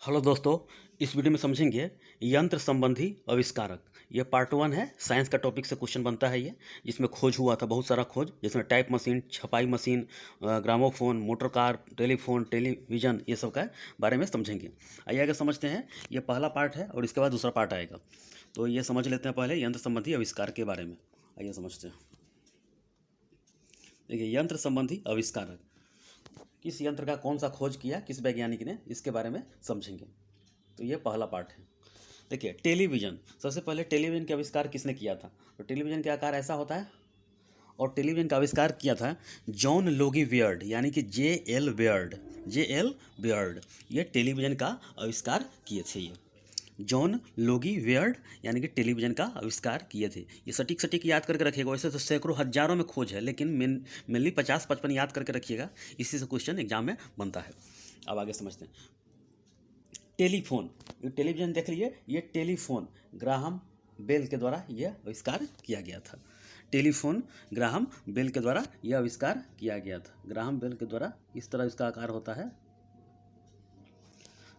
Hello दोस्तों। इस video में समझेंगे यंत्र संबंधी आविष्कारक। ये पार्ट 1 है। साइंस का टॉपिक से क्वेश्चन बनता है ये, जिसमें खोज हुआ था, बहुत सारा खोज, जिसमें टाइप मशीन, छपाई machine, gramophone, motor car, telephone, television, ये सब का बारे में समझेंगे। आइए आगे समझते हैं। ये पहला पार्ट है और इसके बाद दूसरा पार्ट आएगा। तो ये समझ लेते हैं पहले यंत्र संबंधी आविष्कार के बारे में। आइए समझते हैं। देखिए, यंत्र संबंधी आविष्कारक, किस यंत्र का कौन सा खोज किया किस वैज्ञानिक ने, इसके बारे में समझेंगे। तो ये पहला पार्ट है। देखिए, टेलीविज़न। सबसे पहले टेलीविज़न का आविष्कार किसने किया था? तो टेलीविज़न का आकार ऐसा होता है, और टेलीविज़न का आविष्कार किया था जॉन लोगी बियर्ड, यानी कि J.L. बियर्ड। J.L. बियर्ड ये टेलीविज़न का आविष्कार किए थे। ये जॉन लोगी बियर्ड यानी कि टेलीविज़न का आविष्कार किए थे। ये सटीक सटीक याद करके रखिएगा। वैसे तो सैकड़ों हजारों में खोज है, लेकिन मेनली 50-55 याद करके रखिएगा। इसी से क्वेश्चन एग्जाम में बनता है। अब आगे समझते हैं। टेलीफोन, ये टेलीविज़न देख लीजिए, ये टेलीफोन ग्राहम बेल के द्वारा यह आविष्कार किया गया था। टेलीफोन ग्राहम बेल के द्वारा यह आविष्कार किया गया था। ग्राहम बेल के द्वारा इस तरह इसका आकार होता है।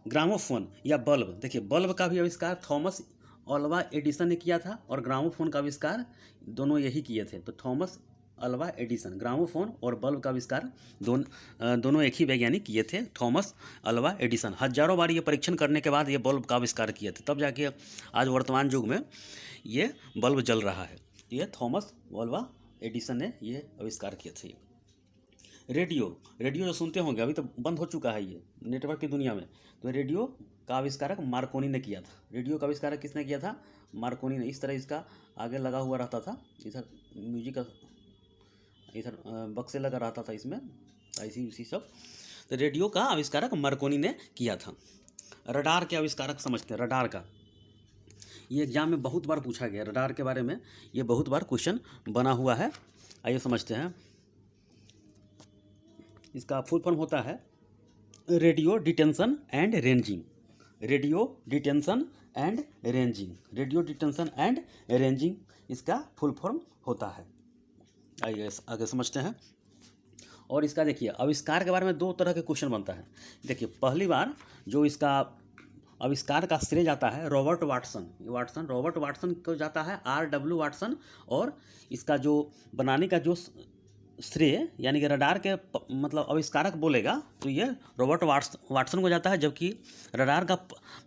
ग्रामोफोन या बल्ब, देखिए बल्ब का भी आविष्कार थॉमस अल्वा एडिसन ने किया था, और ग्रामोफोन का आविष्कार दोनों यही किए थे। तो थॉमस अल्वा एडिसन, ग्रामोफोन और बल्ब का आविष्कार दोनों एक ही वैज्ञानिक किए थे, थॉमस अल्वा एडिसन। हजारों बार ये परीक्षण करने के बाद ये बल्ब का आविष्कार किए थे, तब जाके आज वर्तमान युग में ये बल्ब जल रहा है। ये थॉमस अल्वा एडिसन ने ये आविष्कार किए थे। रेडियो, रेडियो जो सुनते होंगे, अभी तो बंद हो चुका है ये नेटवर्क की दुनिया में। तो रेडियो का आविष्कारक मार्कोनी ने किया था। रेडियो का आविष्कारक किसने किया था? मार्कोनी ने। इस तरह इसका आगे लगा हुआ रहता था, इधर म्यूजिक का, इधर बक्से लगा रहता था इसमें, ऐसी उसी सब। तो रेडियो का आविष्कारक मार्कोनी ने किया था। रडार के आविष्कारक समझते हैं। रडार का ये एग्जाम में बहुत बार पूछा गया, रडार के बारे में ये बहुत बार क्वेश्चन बना हुआ है। आइए समझते हैं। इसका फुल फॉर्म होता है radio detention and ranging. Radio detention and ranging, radio detention and ranging इसका फुल फॉर्म होता है। आइए आगे समझते हैं। और इसका देखिए, आविष्कार के बारे में दो तरह के क्वेश्चन बनता है। देखिए, पहली बार जो इसका आविष्कार का श्रेय जाता है रॉबर्ट वाटसन, रॉबर्ट वाटसन को जाता है, R.W. वाटसन। और इसका जो बनाने का जो श्रेय यानी कि रडार के मतलब आविष्कारक बोलेगा तो ये रॉबर्ट वाटसन को जाता है। जबकि रडार का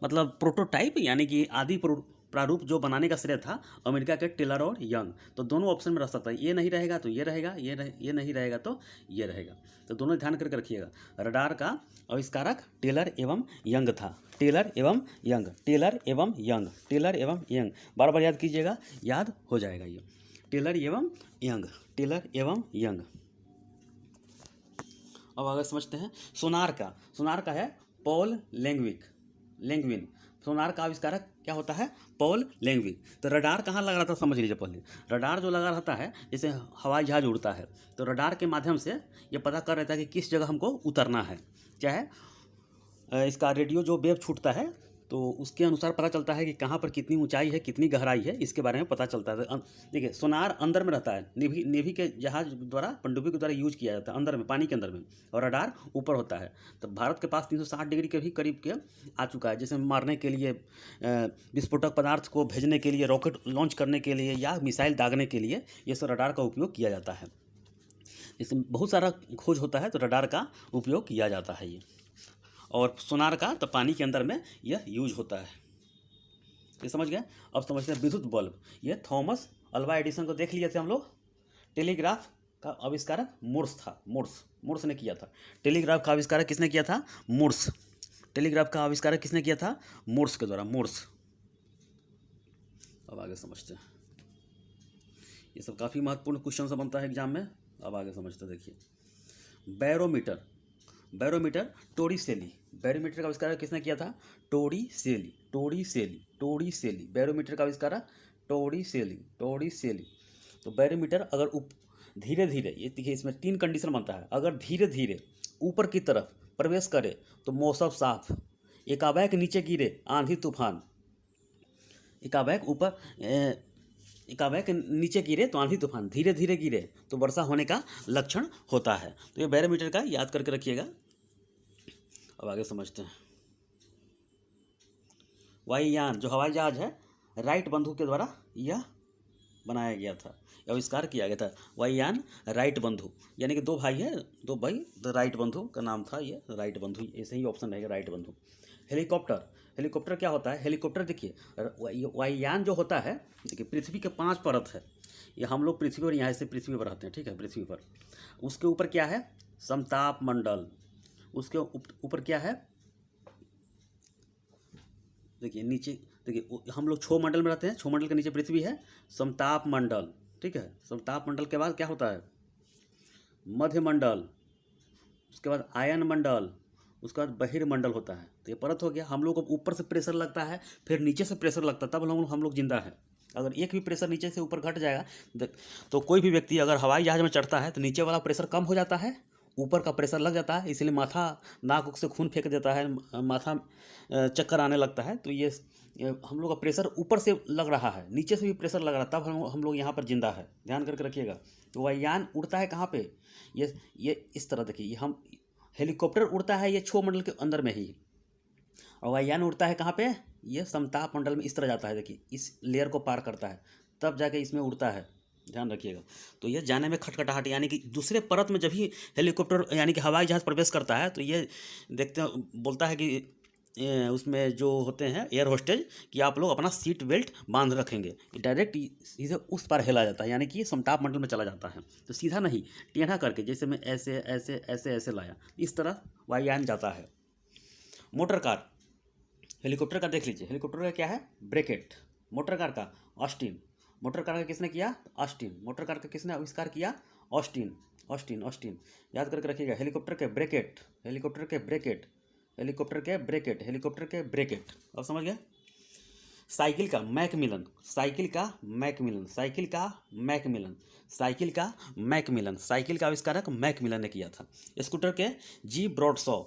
मतलब प्रोटोटाइप यानी कि आदि प्रारूप जो बनाने का श्रेय था अमेरिका के टेलर और यंग। तो दोनों ऑप्शन में रह सकता है, ये नहीं रहेगा तो ये रहेगा, ये नहीं रहेगा तो ये रहेगा। तो दोनों ध्यान करके रखिएगा। रडार का आविष्कारक टेलर एवं यंग था। टेलर एवं यंग, टेलर एवं यंग, टेलर एवं यंग, बार बार याद कीजिएगा, याद हो जाएगा ये। टेलर एवं यंग, टेलर एवं यंग। अब आगे समझते हैं। सोनार का है पॉल लैंग्विन। सोनार का आविष्कारक क्या होता है? पॉल लैंग्विन। तो रडार कहाँ लगा रहता है समझ लीजिए पहले। रडार जो लगा रहता है, जैसे हवाई जहाज उड़ता है, तो रडार के माध्यम से ये पता कर रहता है कि किस जगह हमको उतरना है। चाहे इसका रेडियो जो वेव छूटता है, तो उसके अनुसार पता चलता है कि कहाँ पर कितनी ऊंचाई है, कितनी गहराई है, इसके बारे में पता चलता है। देखिए, सोनार अंदर में रहता है, नेवी के जहाज द्वारा, पनडुब्बी के द्वारा यूज किया जाता है अंदर में, पानी के अंदर में, और रडार ऊपर होता है। तो भारत के पास 360 डिग्री के भी करीब के आ चुका है, जैसे मारने के लिए, विस्फोटक पदार्थ को भेजने के लिए, रॉकेट लॉन्च करने के लिए, या मिसाइल दागने के लिए ये सब रडार का उपयोग किया जाता है। इसमें बहुत सारा खोज होता है, तो रडार का उपयोग किया जाता है ये। और सोनार का तो पानी के अंदर में यह यूज होता है। ये समझ गए। अब समझते हैं विद्युत बल्ब। ये थॉमस अल्वा एडिसन को देख लिए थे हम लोग। टेलीग्राफ का आविष्कारक मोर्स था। मोर्स ने किया था। टेलीग्राफ का आविष्कारक किसने किया था? मोर्स। टेलीग्राफ का आविष्कारक किसने किया था? मोर्स के द्वारा, मोर्स। अब आगे समझते हैं। ये सब काफ़ी महत्वपूर्ण क्वेश्चन से बनता है एग्जाम में। अब आगे समझते हैं। देखिए, बैरोमीटर टोरिसेली। बैरोमीटर का आविष्कार किसने किया था? टोरिसेली। बैरोमीटर का आविष्कार टोरिसेली। तो बैरोमीटर अगर धीरे धीरे, ये देखिए इसमें 3 कंडीशन बनता है। अगर धीरे धीरे ऊपर की तरफ प्रवेश करे तो मौसम साफ, एकाएक नीचे गिरे आंधी तूफान, एकाएक नीचे गिरे तो आंधी तूफान, धीरे धीरे गिरे तो वर्षा होने का लक्षण होता है। तो ये बैरोमीटर का याद करके रखिएगा। अब आगे समझते हैं। वायुयान जो हवाई जहाज है, राइट बंधु के द्वारा यह बनाया गया था, आविष्कार किया गया था। वायुयान राइट बंधु, यानी कि दो भाई है, दो भाई द राइट बंधु का नाम था ये, राइट बंधु, ऐसे ही ऑप्शन रहेगा राइट बंधु। हेलीकॉप्टर, हेलीकॉप्टर क्या होता है? हेलीकॉप्टर देखिए, वायुयान जो होता है, देखिए पृथ्वी के 5 परत है, ये हम लोग पृथ्वी पर, यहाँ से पृथ्वी पर रहते हैं, ठीक है, पृथ्वी पर। उसके ऊपर क्या है? समताप मंडल। उसके ऊपर क्या है? देखिए नीचे, देखिए हम लोग क्षोभ मंडल में रहते हैं, क्षोभ मंडल के नीचे पृथ्वी है, समताप मंडल, ठीक है। समताप मंडल के बाद क्या होता है? मध्य मंडल, उसके बाद आयन मंडल, उसके बाद बहिर्मंडल होता है। तो ये परत हो गया। हम लोग को ऊपर से प्रेशर लगता है, फिर नीचे से प्रेशर लगता है, तब हम लोग जिंदा है। अगर एक भी प्रेशर नीचे से ऊपर घट जाएगा तो कोई भी व्यक्ति अगर हवाई जहाज में चढ़ता है तो नीचे वाला प्रेशर कम हो जाता है, ऊपर का प्रेशर लग जाता है, इसलिए माथा नाक से खून फेंक देता है, माथा चक्कर आने लगता है। तो ये हम लोग का प्रेशर ऊपर से लग रहा है, नीचे से भी प्रेशर लग रहा है, तब हम लोग यहाँ पर जिंदा है। ध्यान करके रखिएगा। तो वायुयान उड़ता है कहाँ पे? ये इस तरह देखिए, ये हम हेलीकॉप्टर उड़ता है ये क्षोभ मंडल के अंदर में ही, और वायुयान उड़ता है कहाँ पे? ये समताप मंडल में इस तरह जाता है, देखिए इस लेयर को पार करता है, तब जाके इसमें उड़ता है। ध्यान रखिएगा। तो ये जाने में खटखटाहट, यानी कि दूसरे परत में जब ही हेलीकॉप्टर यानी कि हवाई जहाज़ प्रवेश करता है तो ये देखते हैं, बोलता है कि उसमें जो होते हैं एयर होस्टेज कि आप लोग अपना सीट बेल्ट बांध रखेंगे। डायरेक्ट सीधे उस पार हिला जाता है, यानी कि समताप मंडल में चला जाता है। तो सीधा नहीं, टेढ़ा करके, जैसे मैं ऐसे ऐसे ऐसे ऐसे लाया, इस तरह वायुयान जाता है। मोटर कार, हेलीकॉप्टर का देख लीजिए, हेलीकॉप्टर का क्या है? ब्रेकेट। मोटर कार का ऑस्टिन। मोटर कार का किसने किया? ऑस्टिन। मोटर कार का किसने आविष्कार किया? ऑस्टिन। ऑस्टिन ऑस्टिन याद करके रखिएगा। हेलीकॉप्टर के ब्रेकेट, हेलीकॉप्टर के ब्रेकेट, हेलीकॉप्टर के ब्रेकेट, हेलीकॉप्टर के ब्रेकेट। अब समझ गए? साइकिल का मैकमिलन, साइकिल का मैकमिलन, साइकिल का मैकमिलन, साइकिल का मैकमिलन, साइकिल का आविष्कारक मैकमिलन ने किया था। स्कूटर के जी ब्रॉडशॉ,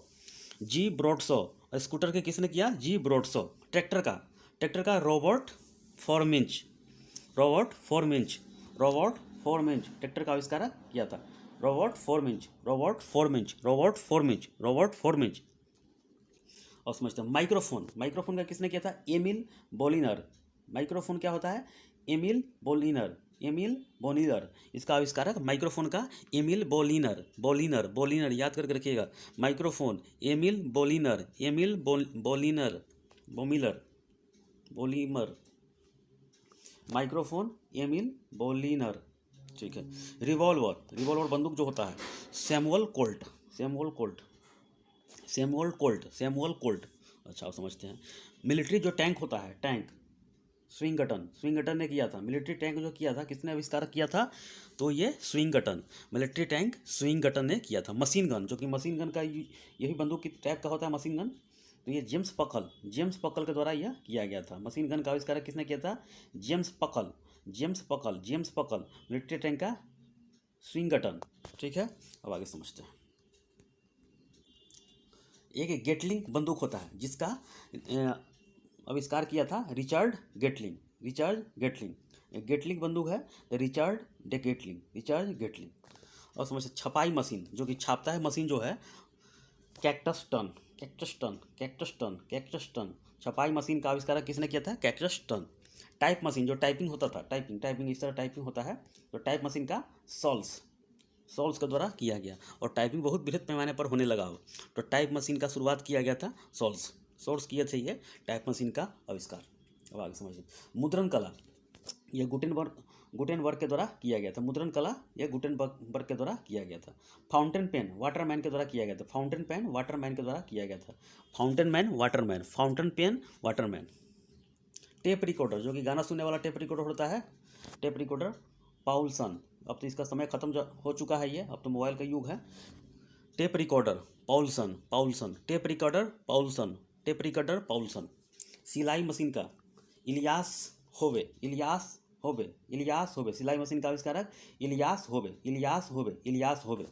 जी ब्रॉडशॉ, स्कूटर के किसने किया? G Bradshaw. ट्रैक्टर का Robert Forminch, Robert Forminch, Robert Forminch tractor का आविष्कारक किया था। Robert Forminch, Robert Forminch, Robert Forminch, Robert Forminch. और समझते हैं माइक्रोफोन, माइक्रोफोन का किसने किया था? एमिल बोलिनर। माइक्रोफोन क्या होता है? एमिल बोलिनर, एमिल बोलिनर, इसका आविष्कारक माइक्रोफोन का एमिल बोलिनर, बोलिनर, बोलिनर याद करके रखिएगा। Microphone Emile Berliner, Emile Berliner, Berliner, Berliner, microphone Emile Berliner, ठीक है। रिवॉल्वर, रिवॉल्वर बंदूक जो होता है, Samuel Colt, Samuel Colt, Samuel Colt, Samuel Colt. अच्छा आप समझते हैं। मिलिट्री जो टैंक होता है, टैंक, स्विंगटन, स्विंगटन ने किया था। मिलिट्री टैंक जो किया था, किसने आविष्कार किया था? तो ये स्विंगटन, मिलिट्री टैंक स्विंगटन ने किया था। मशीन गन, जो कि मशीन गन का यही बंदूक की टाइप का होता है मशीन गन, तो ये जेम्स पकल, जेम्स पकल के द्वारा यह किया गया था। मशीन गन का आविष्कार किसने किया था? जेम्स पकल, जेम्स पकल, जेम्स पकल। मिलिट्री टैंक का स्विंगटन, ठीक है। अब आगे समझते हैं। एक गेटलिंग बंदूक होता है जिसका आविष्कार किया था रिचर्ड गेटलिंग, रिचर्ड गेटलिंग। एक गेटलिंग बंदूक है, रिचर्ड डे गेटलिंग, रिचर्ड गेटलिंग। और समझते, छपाई मशीन जो कि छापता है, मशीन जो है, Caxton, Caxton, Caxton, Caxton. छपाई मशीन का आविष्कार किसने किया था? Caxton. टाइप मशीन जो टाइपिंग होता था, टाइपिंग, टाइपिंग इस तरह टाइपिंग होता है, तो टाइप मशीन का सॉल्स, सॉल्स के द्वारा किया गया। और टाइपिंग बहुत बृहद पैमाने पर होने लगा हो, तो टाइप मशीन का शुरुआत किया गया था सॉल्स, सॉल्स किए थे ये टाइप मशीन का आविष्कार। अब आगे समझिए। मुद्रण कला, यह गुटेनबर्ग के द्वारा किया गया था। मुद्रण कला यह गुटेनबर्ग के द्वारा किया गया था। फाउंटेन पेन वाटरमैन के द्वारा किया गया था। फाउंटेन पेन वाटरमैन के द्वारा किया गया था। Fountain man Waterman, fountain pen Waterman. Tape recorder, जो कि गाना सुनने वाला टेप रिकॉर्डर होता है, टेप रिकॉर्डर पाउलसन। अब तो इसका समय खत्म हो चुका है, ये अब तो मोबाइल का युग है। Tape recorder Poulsen, Poulsen, tape recorder Poulsen, tape recorder Poulsen. सिलाई मशीन का इलियास होवे, इलियास होवे, इलियास होवे। सिलाई मशीन का आविष्कारक इलियास होवे, इलियास होवे, इलियास होवे।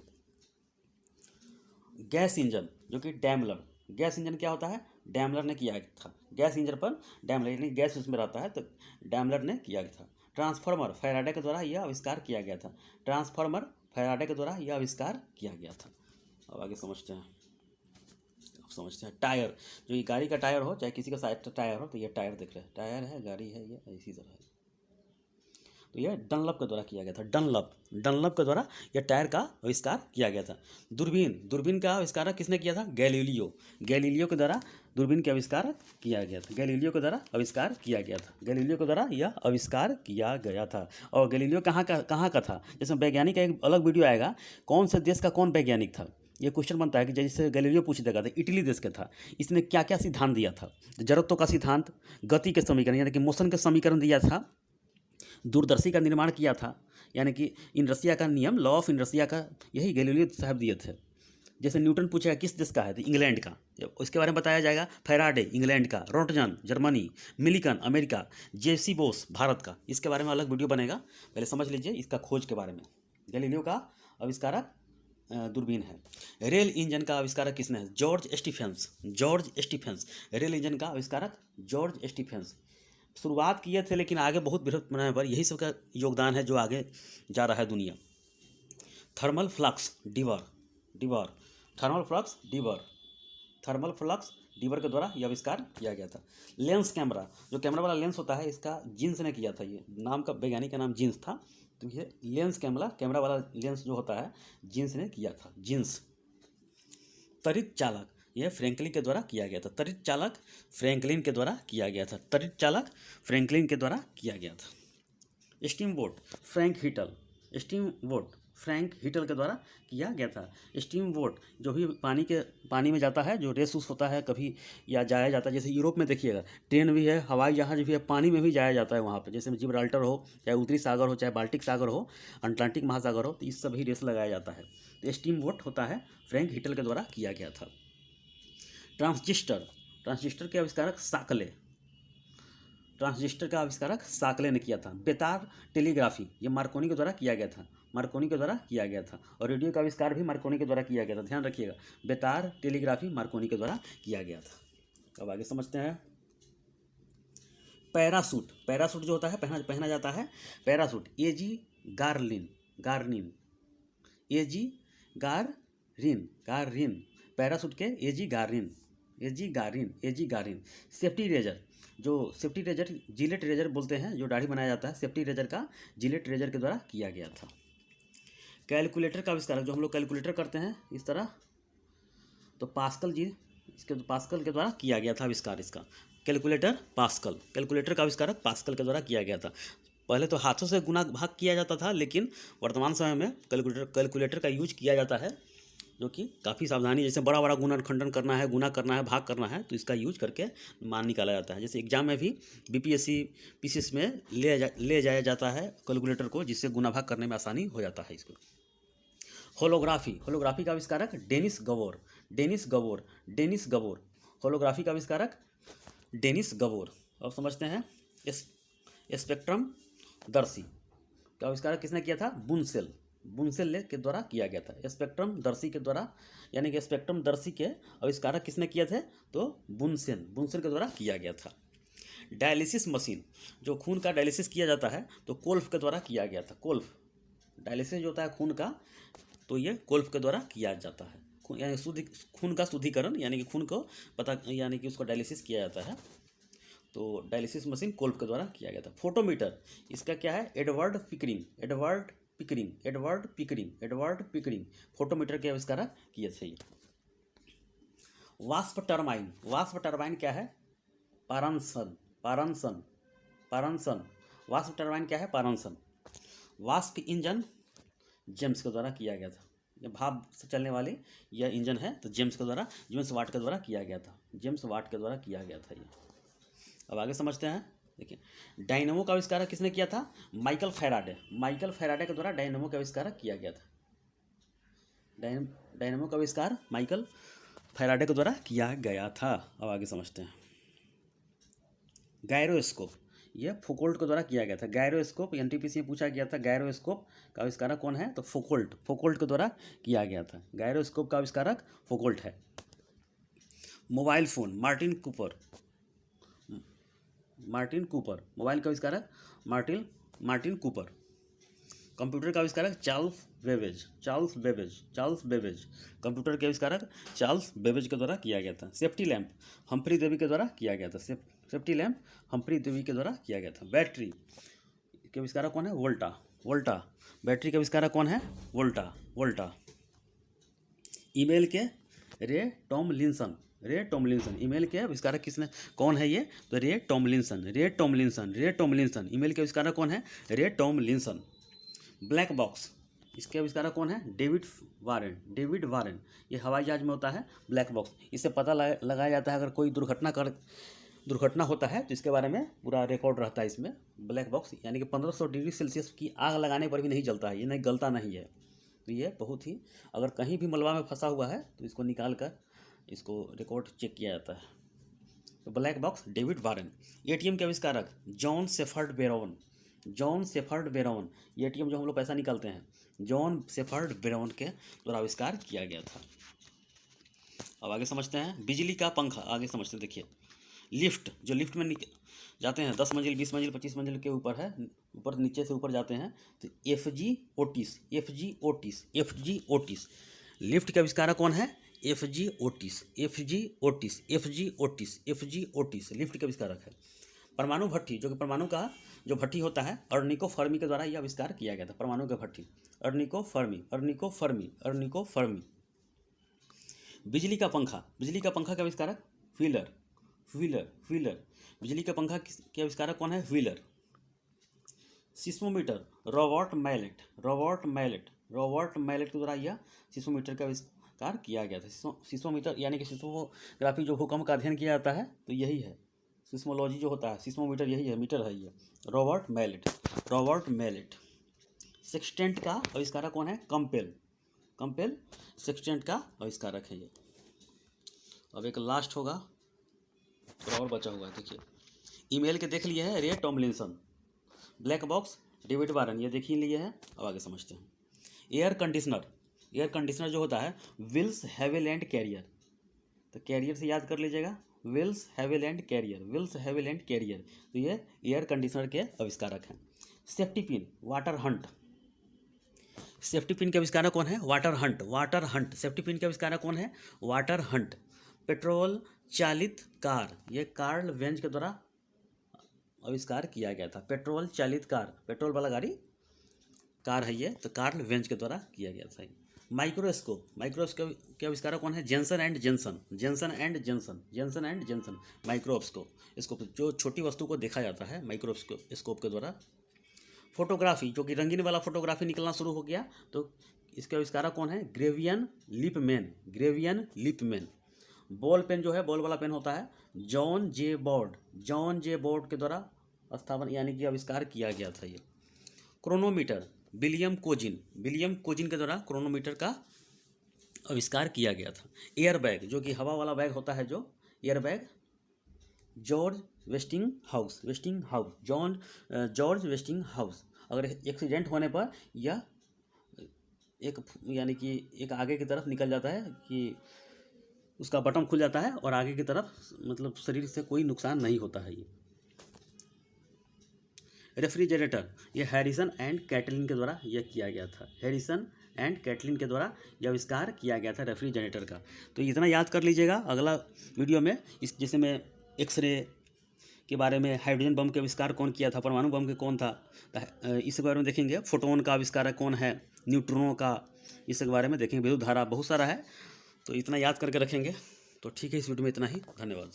गैस इंजन, जो कि डैमलर, गैस इंजन क्या होता है? डैमलर ने किया था। गैस इंजन पर डैमलर, यानी गैस उसमें रहता है, तो डैमलर ने किया था। ट्रांसफार्मर फैराडे के द्वारा यह आविष्कार किया गया था। ट्रांसफार्मर फैराडे के द्वारा यह आविष्कार किया गया था। अब आगे समझते हैं, समझते हैं। टायर, जो ये गाड़ी का टायर हो चाहे किसी का साइड टायर हो, तो ये टायर देख रहे हैं, टायर है, गाड़ी है, ये इसी तरह है। तो यह डनलप के द्वारा किया गया था। डनलप के द्वारा यह टायर का आविष्कार किया गया था। दूरबीन का आविष्कार किसने किया था? गैलीलियो के द्वारा दूरबीन का आविष्कार किया गया था। गैलीलियो के द्वारा आविष्कार किया गया था। गैलीलियो के द्वारा यह आविष्कार किया गया था। और गैलीलियो कहाँ का था? जैसे वैज्ञानिक का एक अलग वीडियो आएगा, कौन से देश का कौन वैज्ञानिक था। ये क्वेश्चन बनता है कि जैसे गैलीलियो पूछ देगा था इटली देश का था, इसने क्या क्या सिद्धांत दिया था? जड़त्व का सिद्धांत, गति के समीकरण यानी कि मोशन के समीकरण दिया था, दूरदर्शी का निर्माण किया था, यानी कि इनरशिया का नियम, लॉ ऑफ इनरशिया का, यही गैलीलियो साहब दिए थे। जैसे न्यूटन पूछेगा किस देश का है, तो इंग्लैंड का, उसके बारे में बताया जाएगा। फैराडे इंग्लैंड का, रोंटजन जर्मनी, मिलिकन अमेरिका, जेसी बोस भारत का। इसके बारे में अलग वीडियो बनेगा, पहले समझ लीजिए इसका खोज के बारे में। गैलीलियो का आविष्कारक दूरबीन है। रेल इंजन का आविष्कारक किसने है? George Stephen's. रेल इंजन का आविष्कारक जॉर्ज स्टीफेंस। शुरुआत किए थे लेकिन आगे बहुत बृहत बनाने पर यही सब का योगदान है जो आगे जा रहा है दुनिया। थर्मल फ्लक्स डीवर थर्मल फ्लक्स डीवर के द्वारा यह आविष्कार किया गया था। लेंस कैमरा, जो कैमरा वाला लेंस होता है, इसका जीन्स ने किया था। ये नाम का वैज्ञानिक का नाम जीन्स था। तो ये लेंस कैमरा वाला लेंस जो होता है, जीन्स ने किया था। जीन्स। त्वरित चालक, यह फ्रैंकलिन के द्वारा किया गया था। त्वरित चालक फ्रैंकलिन के द्वारा किया गया था। स्टीम बोट फ्रैंक हीटल के द्वारा किया गया था। स्टीम बोट जो भी पानी में जाता है, जो रेस होता है कभी, या जाया जाता है, जैसे यूरोप में देखिएगा ट्रेन भी है, हवाई जहाज भी है, पानी में भी जाया जाता है वहाँ पे। जैसे जिब्राल्टर हो, चाहे उत्तरी सागर हो, चाहे बाल्टिक सागर हो, अटलांटिक महासागर हो, तो इस सभी रेस लगाया जाता है। तो स्टीम बोट होता है फ्रैंक हीटल के द्वारा किया गया था। ट्रांजिस्टर के आविष्कारक साकले ने किया था। बेतार टेलीग्राफी, ये मार्कोनी के द्वारा किया गया था। और रेडियो का आविष्कार भी मार्कोनी के द्वारा किया गया था। ध्यान रखिएगा, बेतार टेलीग्राफी मार्कोनी के द्वारा किया गया था। अब आगे समझते हैं। पैरासूट जो होता है, पहना जाता है। पैरासूट एजी गार्निन पैरासूट के एजी गार्निन। सेफ्टी रेजर जिलेट रेजर बोलते हैं, जो दाढ़ी बनाया जाता है, सेफ्टी रेजर का जिलेट रेजर के द्वारा किया गया था। कैलकुलेटर का आविष्कार, जो हम लोग कैलकुलेटर करते हैं इस तरह, तो पास्कल के द्वारा किया गया था आविष्कार इसका। कैलकुलेटर का आविष्कारक पास्कल के द्वारा किया गया था। पहले तो हाथों से गुणा भाग किया जाता था, लेकिन वर्तमान समय में कैलकुलेटर का यूज किया जाता है, जो कि काफ़ी सावधानी, जैसे बड़ा बड़ा गुणनखंडन करना है, गुना करना है, भाग करना है, तो इसका यूज करके मान निकाला जाता है। जैसे एग्जाम में भी बीपीएससी पीसीएस में ले जाया जाता है कैलकुलेटर को, जिससे गुना भाग करने में आसानी हो जाता है इसको। होलोग्राफी का आविष्कारक डेनिस गबोर। होलोग्राफी का आविष्कारक डेनिस गबोर। अब समझते हैं स्पेक्ट्रम दर्शी का आविष्कारक किसने किया था? बुनसेल के द्वारा किया गया था। स्पेक्ट्रम दर्शी के द्वारा, यानी कि स्पेक्ट्रम दर्शी के आविष्कारक किसने किए थे? तो बुनसेल के द्वारा किया गया था। डायलिसिस मशीन, जो खून का डायलिसिस किया जाता है, तो कोल्फ के द्वारा किया गया था। डायलिसिस जो होता है खून का, तो ये कोल्फ के द्वारा किया जाता है। यानी खून का शुद्धिकरण, यानी कि खून को यानी कि उसको डायलिसिस किया जाता है, तो डायलिसिस मशीन कोल्फ के द्वारा किया गया था। फोटोमीटर, इसका क्या है? एडवर्ड पिकरिंग फोटोमीटर के आविष्कारक किए थे। वाष्प टरबाइन क्या है? पारंसन। वाष्प टरबाइन क्या है? पारंसन। वाष्प इंजन जेम्स के द्वारा किया गया था। ये भाप से चलने वाली यह इंजन है, तो जेम्स वाट के द्वारा किया गया था। ये अब आगे समझते हैं। देखिए, डायनेमो का आविष्कार किसने किया था? माइकल फैराडे के द्वारा डायनेमो का आविष्कार किया गया था। डायनेमो का आविष्कार माइकल फैराडे के द्वारा किया गया था। अब आगे समझते हैं। गायरोस्कोप, यह फुकोल्ट के द्वारा किया गया था। गायरोस्कोप एनटीपीसी में पूछा गया था, गायरोस्कोप का आविष्कारक कौन है? तो फुकोल्ट के द्वारा किया गया था। गायरोस्कोप का आविष्कारक फुकोल्ट है। Mobile phone Martin Cooper. Mobile का आविष्कारक मार्टिन कूपर। कंप्यूटर का आविष्कारक चार्ल्स बेबेज। कंप्यूटर के आविष्कारक चार्ल्स बेबेज के द्वारा किया गया था। सेफ्टी लैंप हम्फ्री डेवी के द्वारा किया गया था। सेफ्टी लैंप हम्फ्री डेवी के द्वारा किया गया था। बैटरी के आविष्कारक कौन है? वोल्टा। बैटरी के आविष्कारक कौन है? वोल्टा। ईमेल के रे टॉमलिंसन। ईमेल के आविष्कारक कौन है ये? तो रे टॉमलिंसन। ईमेल के आविष्कारक कौन है? रे टॉमलिंसन। ब्लैक बॉक्स इसके आविष्कारक कौन है? David Warren. ये हवाई जहाज में होता है ब्लैक बॉक्स। इससे पता लगाया जाता है अगर कोई दुर्घटना होता है तो इसके बारे में पूरा रिकॉर्ड रहता है इसमें। ब्लैक बॉक्स यानी कि 1500 डिग्री सेल्सियस की आग लगाने पर भी नहीं जलता है, ये नहीं गलता नहीं है। तो ये बहुत ही, अगर कहीं भी मलबा में फंसा हुआ है तो इसको निकाल कर इसको रिकॉर्ड चेक किया जाता है। तो black box David Warren. ATM के आविष्कारक जॉन शेफर्ड बेरोन। ये एटीएम जो हम लोग पैसा निकालते हैं, जॉन शेफर्ड बेरोन के द्वारा आविष्कार किया गया था। अब आगे समझते हैं बिजली का पंखा। आगे समझते हैं, देखिए लिफ्ट, जो लिफ्ट में जाते हैं 10 मंजिल 20 मंजिल 25 मंजिल के ऊपर है, ऊपर नीचे से ऊपर जाते हैं तो FG ओटिस। लिफ्ट के आविष्कारक कौन है? FG Otis. लिफ्ट के आविष्कारक है। परमाणु भट्टी, जो कि परमाणु का जो भट्टी होता है, अर्निको फर्मी के द्वारा यह आविष्कार किया गया था। परमाणु का भट्टी अर्निको फर्मी। बिजली का पंखा का आविष्कारक व्हीलर। बिजली का पंखा के आविष्कारक कौन है? व्हीलर। सिस्मोमीटर रॉबर्ट मैलेट के द्वारा यह सिस्मोमीटर का आविष्कार किया गया था। सिस्मोमीटर यानी कि सिस्मोग्राफी, जो भूकंप का अध्ययन किया जाता है, तो यही है सिस्मोलॉजी जो होता है, सिस्मोमीटर यही है, मीटर है ये। Robert mallet. सेक्सटेंट का आविष्कारक कौन है? कंपेल सेक्सटेंट का आविष्कारक है ये। अब एक लास्ट होगा, थोड़ा और बचा हुआ है, देखिए ईमेल के देख लिए हैं रे Tomlinson. Black box David Warren, ये देख ही लिए हैं। अब आगे समझते हैं। एयर कंडीशनर जो होता है विल्स हैविलैंड कैरियर, तो कैरियर से याद कर लीजिएगा, विल्स हैविलैंड कैरियर। तो ये एयर कंडीशनर के आविष्कारक हैं। सेफ्टी पिन के आविष्कारक कौन है? Water Hunt. सेफ्टी पिन के आविष्कारक कौन है? Water Hunt. पेट्रोल चालित कार, ये कार्ल वेंज के द्वारा आविष्कार किया गया था। पेट्रोल चालित कार, पेट्रोल वाला कार है ये, तो कार्ल वेंज के द्वारा किया गया था। माइक्रोस्कोप के आविष्कारक कौन है? Jensen and Jensen. माइक्रोस्कोप जो छोटी वस्तु को देखा जाता है माइक्रोस्कोप के द्वारा। फोटोग्राफी, जो कि रंगीन वाला फोटोग्राफी निकलना शुरू हो गया, तो इसके आविष्कारक कौन है? ग्रेवियन लिपमैन। बॉल पेन जो है, बॉल वाला पेन होता है, जॉन जे बोर्ड के द्वारा स्थापन यानी कि आविष्कार किया गया था ये। क्रोनोमीटर विलियम कोजिन के द्वारा क्रोनोमीटर का आविष्कार किया गया था। एयर बैग, जो कि हवा वाला बैग होता है, जो एयर बैग, जॉर्ज वेस्टिंगहाउस। अगर एक्सीडेंट होने पर यह यानी कि एक आगे की तरफ निकल जाता है, कि उसका बटन खुल जाता है और आगे की तरफ, मतलब शरीर से कोई नुकसान नहीं होता है ये। रेफ्रिजरेटर, ये हैरिसन एंड कैटलिन के द्वारा यह किया गया था। यह आविष्कार किया गया था रेफ्रिजरेटर का। तो इतना याद कर लीजिएगा। अगला वीडियो में जैसे मैं एक्सरे के बारे में, हाइड्रोजन बम के आविष्कार कौन किया था, परमाणु बम के कौन था, इसके बारे में देखेंगे। फोटोन का आविष्कारक कौन है, न्यूट्रॉनों का, इसके बारे में देखेंगे। विद्युत धारा बहुत सारा है, तो इतना याद करके रखेंगे। तो ठीक है, इस वीडियो में इतना ही। धन्यवाद।